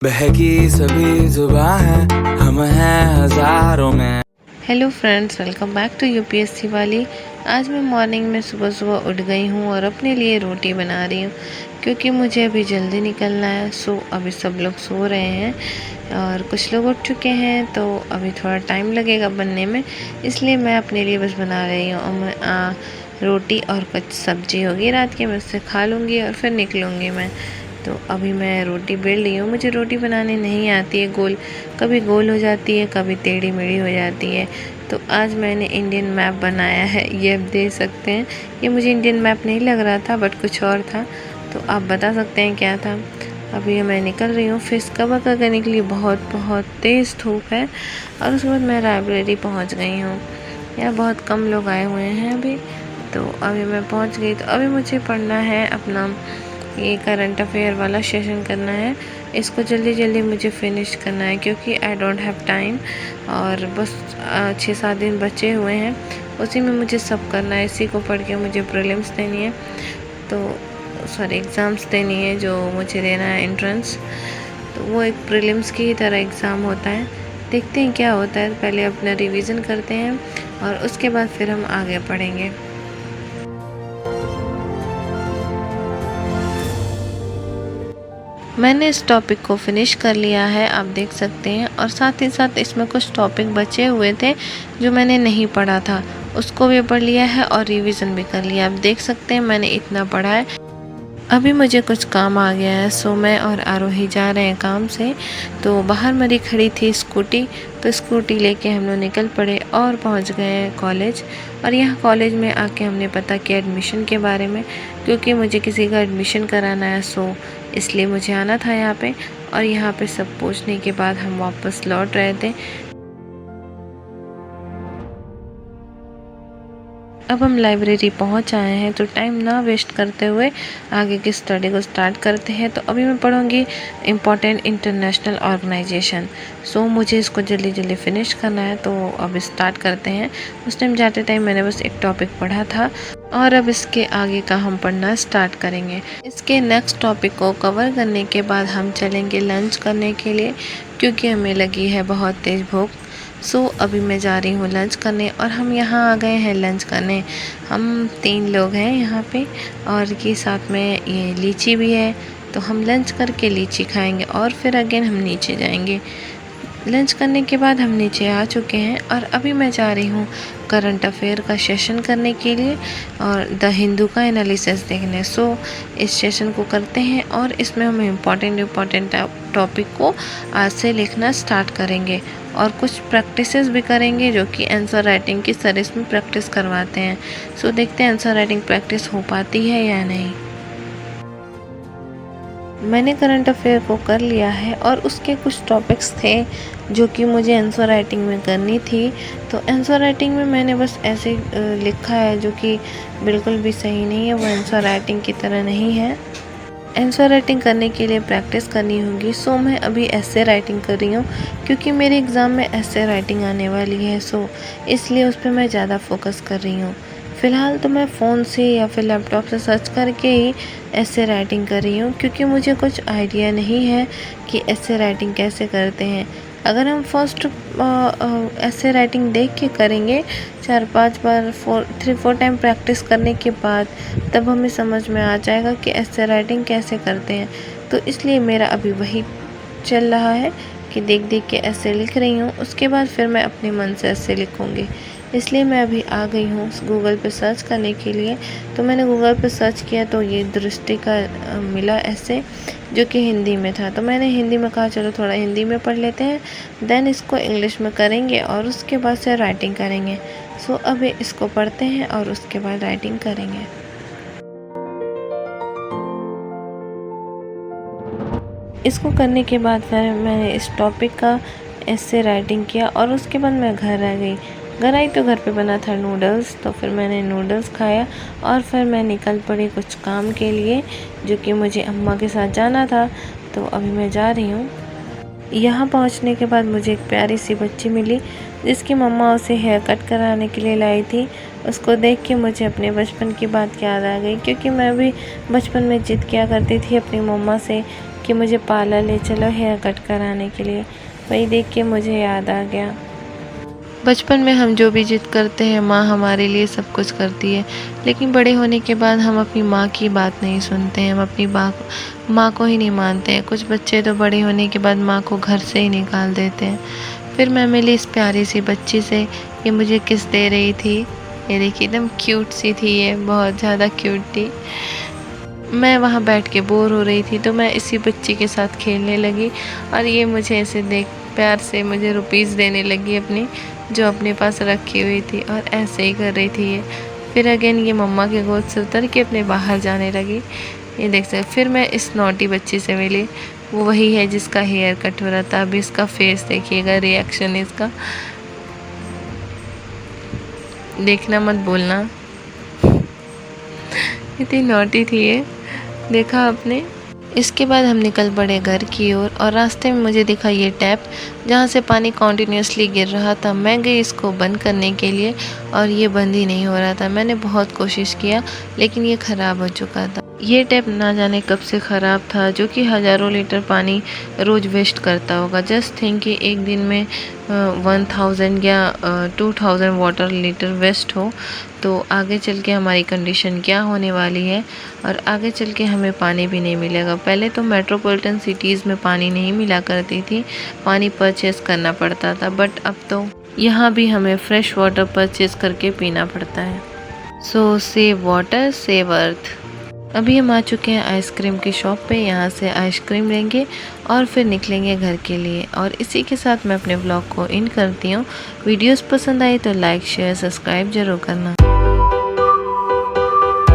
बहकी सभी जुबां है, हम हैं हजारों में। Hello friends, welcome back to UPSC वाली। आज मैं मॉर्निंग में सुबह सुबह उठ गई हूँ और अपने लिए रोटी बना रही हूँ क्योंकि मुझे अभी जल्दी निकलना है। सो अभी सब लोग सो रहे हैं और कुछ लोग उठ चुके हैं, तो अभी थोड़ा टाइम लगेगा बनने में, इसलिए मैं अपने लिए बस बना रही हूँ। और रोटी और कुछ सब्जी होगी रात की, मैं उससे खा लूँगी और फिर निकलूँगी मैं। तो अभी मैं रोटी बेल रही हूँ। मुझे रोटी बनानी नहीं आती है गोल, कभी गोल हो जाती है, कभी टेढ़ी मेढ़ी हो जाती है। तो आज मैंने इंडियन मैप बनाया है, ये आप देख सकते हैं। ये मुझे इंडियन मैप नहीं लग रहा था, बट कुछ और था, तो आप बता सकते हैं क्या था। अभी मैं निकल रही हूँ, फिश कवर करके निकली। बहुत बहुत तेज़ धूप है। और उसके बाद मैं लाइब्रेरी पहुँच गई हूँ। यहाँ बहुत कम लोग आए हुए हैं अभी, तो अभी मैं पहुँच गई। तो अभी मुझे पढ़ना है अपना ये करंट अफेयर वाला सेशन करना है। इसको जल्दी जल्दी मुझे फिनिश करना है क्योंकि आई डोंट हैव टाइम, और बस 6-7 दिन बचे हुए हैं, उसी में मुझे सब करना है। इसी को पढ़ के मुझे प्रीलिम्स देनी है, तो सॉरी एग्ज़ाम्स देनी है जो मुझे देना है एंट्रेंस। तो वो एक प्रीलिम्स की ही तरह एग्ज़ाम होता है। देखते हैं क्या होता है। पहले अपना रिवीजन करते हैं और उसके बाद फिर हम आगे पढ़ेंगे। मैंने इस टॉपिक को फिनिश कर लिया है, आप देख सकते हैं। और साथ ही साथ इसमें कुछ टॉपिक बचे हुए थे जो मैंने नहीं पढ़ा था, उसको भी पढ़ लिया है और रिवीजन भी कर लिया। आप देख सकते हैं मैंने इतना पढ़ा है। अभी मुझे कुछ काम आ गया है, सो मैं और आरोही जा रहे हैं काम से। तो बाहर मेरी खड़ी थी स्कूटी, तो स्कूटी लेके हम लोग निकल पड़े और पहुंच गए हैं कॉलेज। और यहाँ कॉलेज में आके हमने पता किया एडमिशन के बारे में, क्योंकि मुझे किसी का एडमिशन कराना है, सो इसलिए मुझे आना था यहाँ पे। और यहाँ पे सब पूछने के बाद हम वापस लौट रहे थे। अब हम लाइब्रेरी पहुंच आए हैं, तो टाइम ना वेस्ट करते हुए आगे की स्टडी को स्टार्ट करते हैं। तो अभी मैं पढ़ूंगी इम्पोर्टेंट इंटरनेशनल ऑर्गेनाइजेशन। सो मुझे इसको जल्दी जल्दी फिनिश करना है, तो अब स्टार्ट करते हैं। उस टाइम जाते टाइम मैंने बस एक टॉपिक पढ़ा था और अब इसके आगे का हम पढ़ना स्टार्ट करेंगे। इसके नेक्स्ट टॉपिक को कवर करने के बाद हम चलेंगे लंच करने के लिए, क्योंकि हमें लगी है बहुत तेज़ भूख। सो अभी मैं जा रही हूँ लंच करने, और हम यहाँ आ गए हैं लंच करने। हम 3 लोग हैं यहाँ पे, और ये साथ में ये लीची भी है। तो हम लंच करके लीची खाएंगे और फिर अगेन हम नीचे जाएंगे। लंच करने के बाद हम नीचे आ चुके हैं और अभी मैं जा रही हूँ करंट अफेयर का सेशन करने के लिए और द हिंदू का एनालिसिस देखने। सो इस सेशन को करते हैं और इसमें हम इम्पॉर्टेंट टॉपिक को आज से लिखना स्टार्ट करेंगे और कुछ प्रैक्टिसेस भी करेंगे, जो कि आंसर राइटिंग की सर इसमें प्रैक्टिस करवाते हैं। सो देखते हैं आंसर राइटिंग प्रैक्टिस हो पाती है या नहीं। मैंने करंट अफेयर को कर लिया है और उसके कुछ टॉपिक्स थे जो कि मुझे आंसर राइटिंग में करनी थी। तो आंसर राइटिंग में मैंने बस ऐसे लिखा है जो कि बिल्कुल भी सही नहीं है, वो आंसर राइटिंग की तरह नहीं है। आंसर राइटिंग करने के लिए प्रैक्टिस करनी होगी। सो मैं अभी ऐसे राइटिंग कर रही हूँ क्योंकि मेरे एग्ज़ाम में ऐसे राइटिंग आने वाली है, सो इसलिए उस पर मैं ज़्यादा फोकस कर रही हूँ। फ़िलहाल तो मैं फ़ोन से या फिर लैपटॉप से सर्च करके ही ऐसे राइटिंग कर रही हूँ, क्योंकि मुझे कुछ आइडिया नहीं है कि ऐसे राइटिंग कैसे करते हैं। अगर हम फर्स्ट ऐसे राइटिंग देख के करेंगे 4-5 बार 3-4 टाइम प्रैक्टिस करने के बाद, तब हमें समझ में आ जाएगा कि ऐसे राइटिंग कैसे करते हैं। तो इसलिए मेरा अभी वही चल रहा है कि देख देख के ऐसे लिख रही हूँ, उसके बाद फिर मैं अपने मन से ऐसे लिखूँगी। इसलिए मैं अभी आ गई हूँ गूगल पे सर्च करने के लिए। तो मैंने गूगल पे सर्च किया तो ये दृष्टि का मिला ऐसे, जो कि हिंदी में था। तो मैंने हिंदी में कहा चलो थोड़ा हिंदी में पढ़ लेते हैं, देन इसको इंग्लिश में करेंगे और उसके बाद से राइटिंग करेंगे। सो अभी इसको पढ़ते हैं और उसके बाद राइटिंग करेंगे। इसको करने के बाद फिर मैंने इस टॉपिक का ऐसे राइटिंग किया और उसके बाद मैं घर आ गई। घर आई तो घर पे बना था नूडल्स, तो फिर मैंने नूडल्स खाया और फिर मैं निकल पड़ी कुछ काम के लिए, जो कि मुझे अम्मा के साथ जाना था। तो अभी मैं जा रही हूँ। यहाँ पहुँचने के बाद मुझे एक प्यारी सी बच्ची मिली जिसकी मम्मा उसे हेयर कट कराने के लिए लाई थी। उसको देख के मुझे अपने बचपन की बात याद आ गई, क्योंकि मैं भी बचपन में जिद किया करती थी अपनी मम्मा से कि मुझे पार्लर ले चलो हेयर कट कराने के लिए। वही देख के मुझे याद आ गया, बचपन में हम जो भी जिद करते हैं माँ हमारे लिए सब कुछ करती है, लेकिन बड़े होने के बाद हम अपनी माँ की बात नहीं सुनते हैं, हम अपनी माँ को ही नहीं मानते हैं। कुछ बच्चे तो बड़े होने के बाद माँ को घर से ही निकाल देते हैं। फिर मैं मिली इस प्यारी सी बच्ची से, ये मुझे किस दे रही थी। ये देखिए एकदम क्यूट सी थी, ये बहुत ज़्यादा क्यूट थी। मैं वहाँ बैठ के बोर हो रही थी तो मैं इसी बच्ची के साथ खेलने लगी और ये मुझे ऐसे देख प्यार से मुझे रुपीज़ देने लगी अपनी, जो अपने पास रखी हुई थी, और ऐसे ही कर रही थी ये। फिर अगेन ये मम्मा के गोद से उतर के अपने बाहर जाने लगी। ये देख सकते। फिर मैं इस नॉटी बच्ची से मिली, वो वही है जिसका हेयर कट हो रहा था। अभी इसका फेस देखिएगा, रिएक्शन इसका, देखना मत बोलना। इतनी नॉटी थी ये, देखा आपने। इसके बाद हम निकल पड़े घर की ओर और रास्ते में मुझे दिखा ये टैप जहाँ से पानी कॉन्टीन्यूसली गिर रहा था। मैं गई इसको बंद करने के लिए और ये बंद ही नहीं हो रहा था। मैंने बहुत कोशिश किया लेकिन ये ख़राब हो चुका था। ये टैप ना जाने कब से ख़राब था, जो कि हज़ारों लीटर पानी रोज़ वेस्ट करता होगा। जस्ट थिंक कि एक दिन में 1000 या 2000 वाटर लीटर वेस्ट हो तो आगे चल के हमारी कंडीशन क्या होने वाली है, और आगे चल के हमें पानी भी नहीं मिलेगा। पहले तो मेट्रोपॉलिटन सिटीज़ में पानी नहीं मिला करती थी, पानी परचेज़ करना पड़ता था, बट अब तो यहाँ भी हमें फ्रेश वाटर परचेज़ करके पीना पड़ता है। सो सेव वाटर सेव अर्थ। अभी हम आ चुके हैं आइसक्रीम की शॉप पे, यहाँ से आइसक्रीम लेंगे और फिर निकलेंगे घर के लिए। और इसी के साथ मैं अपने ब्लॉग को इन करती हूँ। वीडियोस पसंद आई तो लाइक शेयर सब्सक्राइब ज़रूर करना।